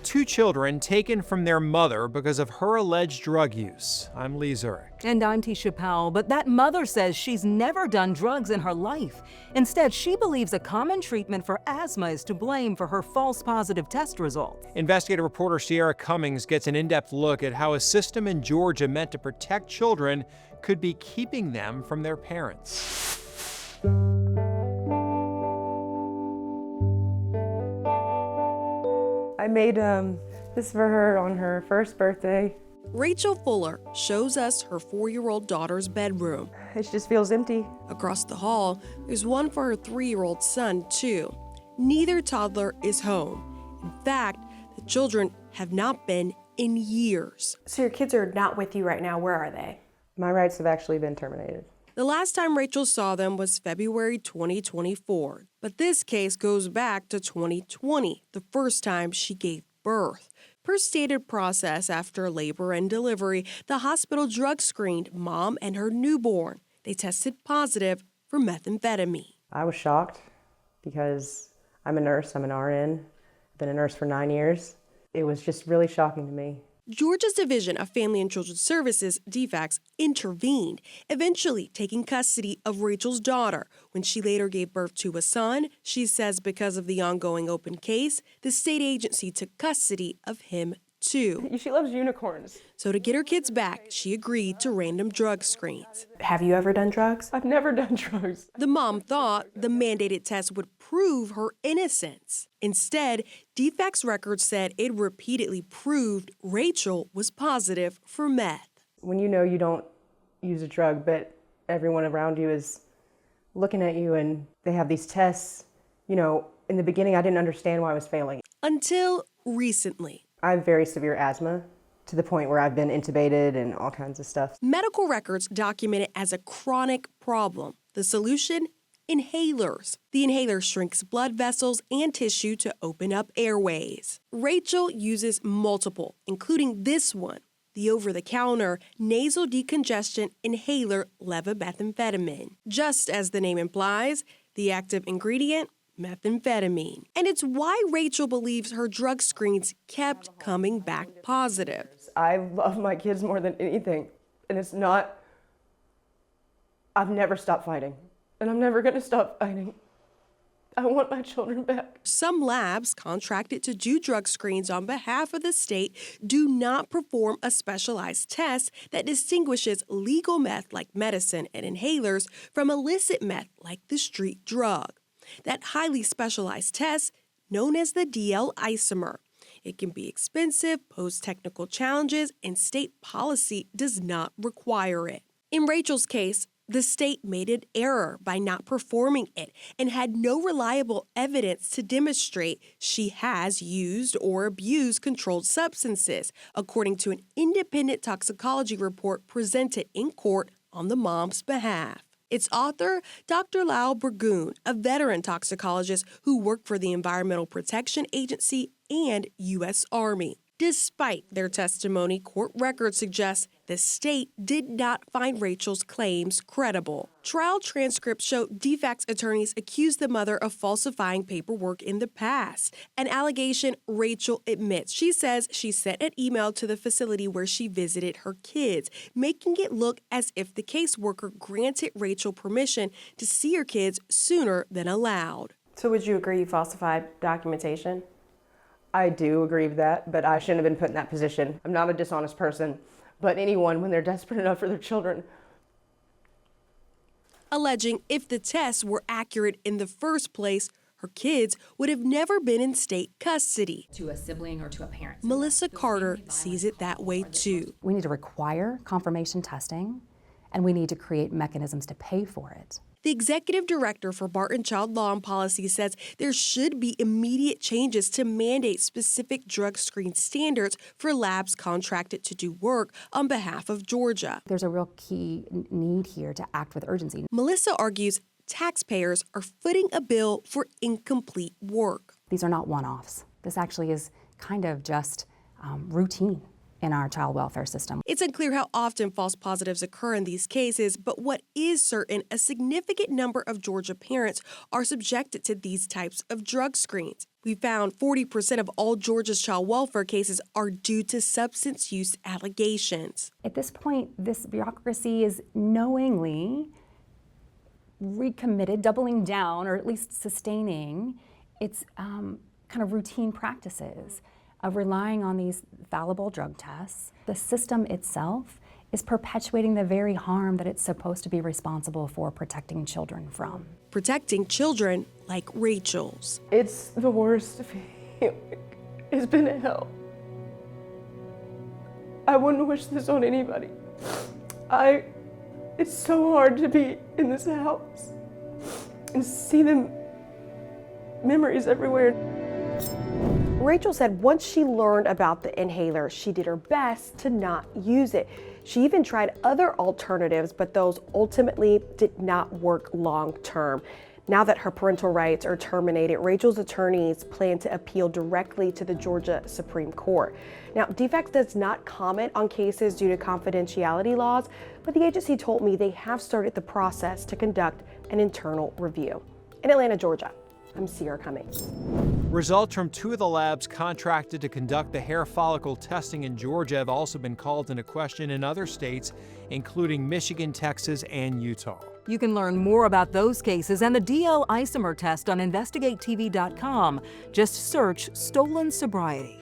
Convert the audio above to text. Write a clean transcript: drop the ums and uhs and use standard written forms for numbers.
Two children taken from their mother because of her alleged drug use. I'm Lee Zurich. And I'm Tisha Powell, but that mother says she's never done drugs in her life. Instead, she believes a common treatment for asthma is to blame for her false positive test result. Investigative reporter Sierra Cummings gets an in-depth look at how a system in Georgia meant to protect children could be keeping them from their parents. I made this for her on her first birthday. Rachel Fuller shows us her 4-year-old daughter's bedroom. It just feels empty. Across the hall, there's one for her 3-year-old son, too. Neither toddler is home. In fact, the children have not been in years. So your kids are not with you right now. Where are they? My rights have actually been terminated. The last time Rachel saw them was February 2024, but this case goes back to 2020, the first time she gave birth. Per stated process after labor and delivery, the hospital drug screened mom and her newborn. They tested positive for methamphetamine. I was shocked because I'm a nurse, I'm an RN. I've been a nurse for 9 years. It was just really shocking to me. Georgia's Division of Family and Children's Services, DFACS, intervened, eventually taking custody of Rachel's daughter. When she later gave birth to a son, she says because of the ongoing open case, the state agency took custody of him too. She loves unicorns. So to get her kids back, she agreed to random drug screens. Have you ever done drugs? I've never done drugs. The mom thought the mandated test would prove her innocence. Instead, DFACS records said it repeatedly proved Rachel was positive for meth. When you know you don't use a drug, but everyone around you is looking at you and they have these tests, in the beginning I didn't understand why I was failing. Until recently. I have very severe asthma to the point where I've been intubated and all kinds of stuff. Medical records document it as a chronic problem. The solution? Inhalers. The inhaler shrinks blood vessels and tissue to open up airways. Rachel uses multiple, including this one, the over-the-counter nasal decongestion inhaler levomethamphetamine. Just as the name implies, the active ingredient, methamphetamine. And it's why Rachel believes her drug screens kept coming back positive. I love my kids more than anything. And I've never stopped fighting. And I'm never going to stop fighting. I want my children back. Some labs contracted to do drug screens on behalf of the state do not perform a specialized test that distinguishes legal meth like medicine and inhalers from illicit meth like the street drug. That highly specialized test, known as the DL isomer. It can be expensive, pose technical challenges, and state policy does not require it. In Rachel's case, the state made an error by not performing it and had no reliable evidence to demonstrate she has used or abused controlled substances, according to an independent toxicology report presented in court on the mom's behalf. Its author, Dr. Lyle Burgoon, a veteran toxicologist who worked for the Environmental Protection Agency and U.S. Army. Despite their testimony, court records suggest the state did not find Rachel's claims credible. Trial transcripts show DFACS attorneys accused the mother of falsifying paperwork in the past, an allegation Rachel admits. She says she sent an email to the facility where she visited her kids, making it look as if the caseworker granted Rachel permission to see her kids sooner than allowed. So would you agree you falsified documentation? I do agree with that, but I shouldn't have been put in that position. I'm not a dishonest person, but anyone, when they're desperate enough for their children. Alleging if the tests were accurate in the first place, her kids would have never been in state custody. To a sibling or to a parent. Melissa Carter sees it that way too. We need to require confirmation testing, and we need to create mechanisms to pay for it. The executive director for Barton Child Law and Policy says there should be immediate changes to mandate specific drug screen standards for labs contracted to do work on behalf of Georgia. There's a real key need here to act with urgency. Melissa argues taxpayers are footing a bill for incomplete work. These are not one-offs. This actually is kind of just routine. in our child welfare system. It's unclear how often false positives occur in these cases, but what is certain, a significant number of Georgia parents are subjected to these types of drug screens. We found 40% of all Georgia's child welfare cases are due to substance use allegations. At this point, this bureaucracy is knowingly recommitted, doubling down, or at least sustaining its kind of routine practices of relying on these fallible drug tests. The system itself is perpetuating the very harm that it's supposed to be responsible for protecting children from. Protecting children like Rachel's. It's the worst feeling. It's been a hell. I wouldn't wish this on anybody. It's so hard to be in this house and see them memories everywhere. Rachel said once she learned about the inhaler, she did her best to not use it. She even tried other alternatives, but those ultimately did not work long term. Now that her parental rights are terminated, Rachel's attorneys plan to appeal directly to the Georgia Supreme Court. Now, DFACS does not comment on cases due to confidentiality laws, but the agency told me they have started the process to conduct an internal review. In Atlanta, Georgia, I'm Sierra Cummings. Results from 2 of the labs contracted to conduct the hair follicle testing in Georgia have also been called into question in other states, including Michigan, Texas, and Utah. You can learn more about those cases and the DL isomer test on investigatetv.com. Just search stolen sobriety.